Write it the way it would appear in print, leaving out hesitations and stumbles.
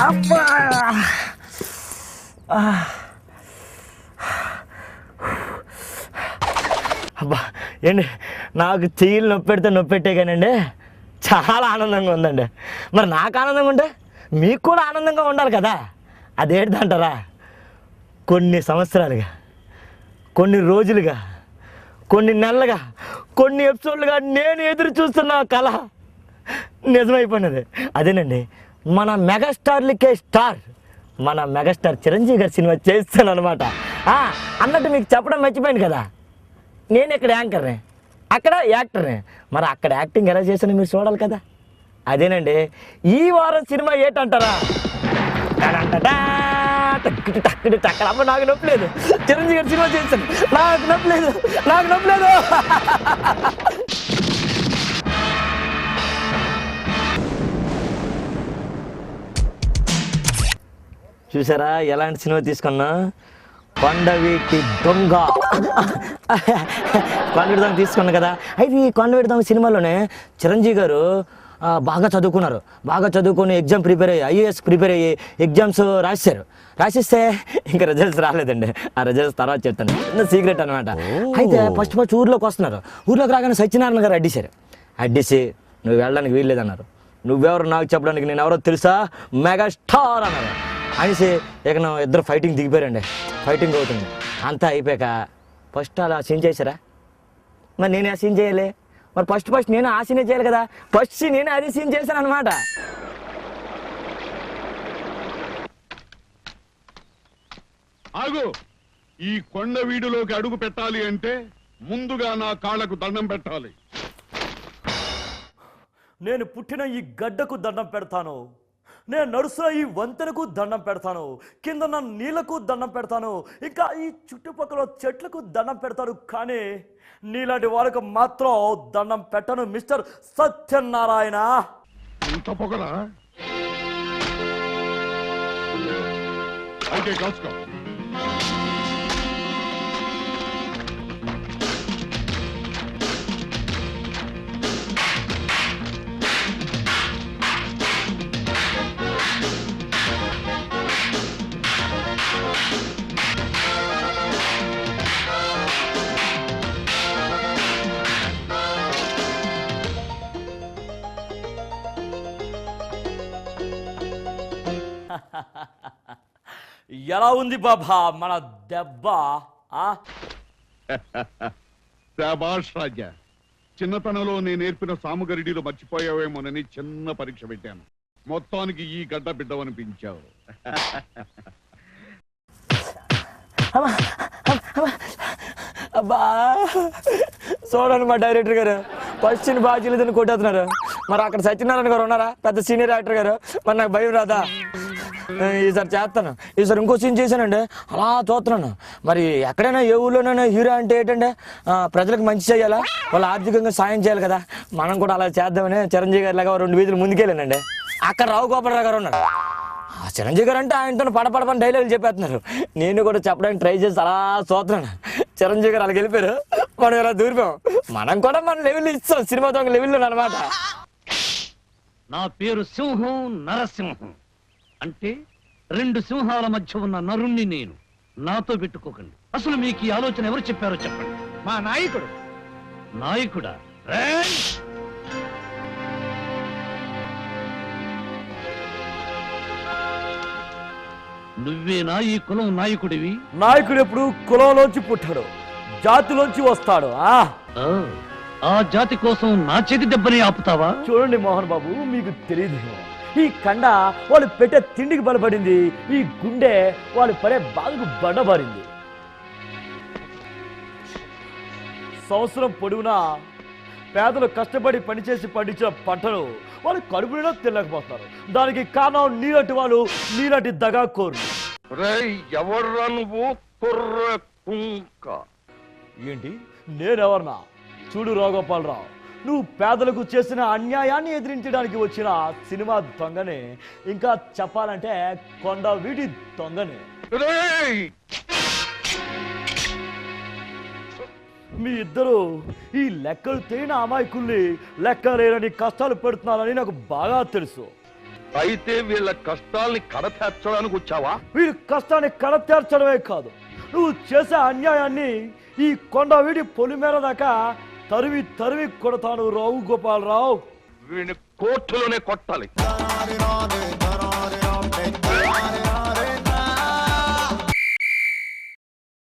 అబ్బా అబ్బా ఏండి నాకు చెయ్యిలు నొప్పెట్టే కానండి చాలా ఆనందంగా ఉందండి. మరి నాకు ఆనందంగా ఉంటే మీకు కూడా ఆనందంగా ఉండాలి కదా. అదేంటంటారా, కొన్ని సంవత్సరాలుగా, కొన్ని రోజులుగా, కొన్ని నెలలుగా, కొన్ని ఎపిసోడ్లుగా నేను ఎదురు చూస్తున్న కళ నిజమైపోయినది. అదేనండి మన మెగాస్టార్లకే స్టార్, మన మెగాస్టార్ చిరంజీవి గారి సినిమా చేస్తాను అనమాట. అన్నట్టు మీకు చెప్పడం మర్చిపోయింది కదా, నేను ఇక్కడ యాంకర్ని, అక్కడ యాక్టర్ని. మరి అక్కడ యాక్టింగ్ ఎలా చేశానో మీరు చూడాలి కదా. అదేనండి ఈ వారం సినిమా ఏంటంటారా, అమ్మ నాకు నొప్పలేదు, చిరంజీవి గారి సినిమా చేస్తాను, నాకు నొప్పలేదు. చూసారా ఎలాంటి సినిమా తీసుకున్నా, కొండవీటి దొంగ. కొండవీటి దొంగ తీసుకున్నా కదా. అయితే ఈ కొండవీటి దొంగ సినిమాలోనే చిరంజీవి గారు బాగా చదువుకున్నారు. బాగా చదువుకొని ఎగ్జామ్ ప్రిపేర్ అయ్యి, ఐఏఎస్ ప్రిపేర్ అయ్యి ఎగ్జామ్స్ రాసిస్తే ఇంకా రిజల్ట్స్ రాలేదండి. ఆ రిజల్ట్స్ తర్వాత చెప్తాను, చిన్న సీక్రెట్ అనమాట. అయితే ఫస్ట్ ఊర్లోకి వస్తున్నారు. ఊర్లోకి రాగానే సత్యనారాయణ గారు అడ్డేసి నువ్వు వెళ్ళడానికి వీల్లేదన్నారు. నువ్వెవరు నాకు చెప్పడానికి, నేను ఎవరో తెలుసా, మెగాస్టార్ అన్నారు. అనేసి ఇక ఇద్దరు ఫైటింగ్ దిగిపోయారండి. ఫైటింగ్ అవుతుంది. అంతా అయిపోయాక ఫస్ట్ అలా సీన్ చేశారా, మరి నేను ఆ సీన్ చేయాలి. మరి ఫస్ట్ నేను ఆ సీనే చేయాలి కదా. ఫస్ట్ సీన్ నేను అది సీన్ చేశాను అనమాట. ఆగు, ఈ కొండ వీడిలోకి అడుగు పెట్టాలి అంటే ముందుగా నా కాళ్ళకు దండం పెట్టాలి. నేను పుట్టిన ఈ గడ్డకు దండం పెడతాను, నేను నడుస్తున్న ఈ వంతెనకు దండం పెడతాను, కింద నా నీళ్లకు దండం పెడతాను, ఇంకా ఈ చుట్టుపక్కల చెట్లకు దండం పెడతాను. కానీ నీలాంటి వాళ్ళకు మాత్రం దండం పెట్టను మిస్టర్ సత్యనారాయణ. ఇంత పొగరా? అయితే కాసుకో. ఎలా ఉంది బాబా మన దెబ్బ? శాబాష్ రాజా, చిన్నతనంలో నేను నేర్పిన సాముగరిడిలో మర్చిపోయావేమోనని చిన్న పరీక్ష పెట్టాను. మొత్తానికి ఈ గడ్డ బిడ్డవనిపించావు. అబ్బా చూడండి మా డైరెక్టర్ గారు ఫస్ట్ సీన్ బాగా చేయలేదని కొట్టేస్తున్నారు. మరి అక్కడ సత్యనారాయణ గారు ఉన్నారా, పెద్ద సీనియర్ యాక్టర్ గారు. మరి నాకు భయం రాదా? ఈసారి చేస్తాను. ఈసారి ఇంకో సీన్ చేశానండి, అలా చూస్తున్నాను. మరి ఎక్కడైనా ఏ ఊళ్ళోనైనా హీరో అంటే ఏంటంటే ప్రజలకు మంచి చేయాలా, వాళ్ళు ఆర్థికంగా సాయం చేయాలి కదా. మనం కూడా అలా చేద్దామని చిరంజీవి గారి లాగా 2 వీధులు ముందుకెళ్ళానండి. అక్కడ రావు గోపాలరావు గారు ఉన్నారు. ఆ చిరంజీవి గారు అంటే ఆయనతో పడపడపని డైలాగులు చెప్పేస్తున్నారు. నేను కూడా చెప్పడానికి ట్రై చేసి అలా చూస్తున్నాను. చిరంజీవి గారు అలా వెళ్ళిపోయారు, మనం ఇలా దూరిపోయాం. మనం కూడా మన లెవెల్ ఇస్తాం, సినిమా దొంగ లెవెల్లో అనమాట. నా పేరు సింహం నరసింహం, అంటే 2 సింహాల మధ్య ఉన్న నరుణ్ణి నేను. నాతో పెట్టుకోకండి. అసలు మీకు ఈ ఆలోచన ఎవరు చెప్పారో చెప్పండి. మా నాయకుడు. నాయకుడా? నువ్వేనా ఈ కులం నాయకుడివి? నాయకుడు ఎప్పుడు కులంలోంచి పుట్టాడు, జాతిలోంచి వస్తాడు. ఆ జాతి కోసం నా చేతి దెబ్బని ఆపుతావా? చూడండి మోహన్ బాబు, మీకు తెలియదు, ఈ కండ వాళ్ళు పెట్టే తిండికి బలపడింది, ఈ గుండె వాళ్ళు పడే బాధకు బండబారింది. సంవత్సరం పొడవునా పేదలు కష్టపడి పనిచేసి పండించిన పంటలు వాళ్ళు కడుపు నిండా తినలేకపోతున్నారు. దానికి కారణం నీలాంటి వాళ్ళు, నీలాంటి దగాకోరు. ఎవర్రా నువ్వు? ఏంటి నేనెవర్నా? చూడు రావుగోపాలరావు, నువ్వు పేదలకు చేసిన అన్యాయాన్ని ఎదిరించడానికి వచ్చిన సినిమా దొంగనే. ఇంకా చెప్పాలంటే కొండవీటి దొంగనే. మీ ఇద్దరు ఈ లెక్కలు తెలియని అమాయకుల్ని లెక్కలేనని కష్టాలు పెడుతున్నారని నాకు బాగా తెలుసు. అయితే వీళ్ళ కష్టాల్ని కడతీర్చడానికి వచ్చావా? వీరి కష్టాన్ని కడతీర్చడమే కాదు, నువ్వు చేసే అన్యాయాన్ని ఈ కొండ వీడి పొలిమేర దాకా తరివి తరివి కొడతాను రావు గోపాలరావు. వీడిని కోర్టులోనే కొట్టాలి.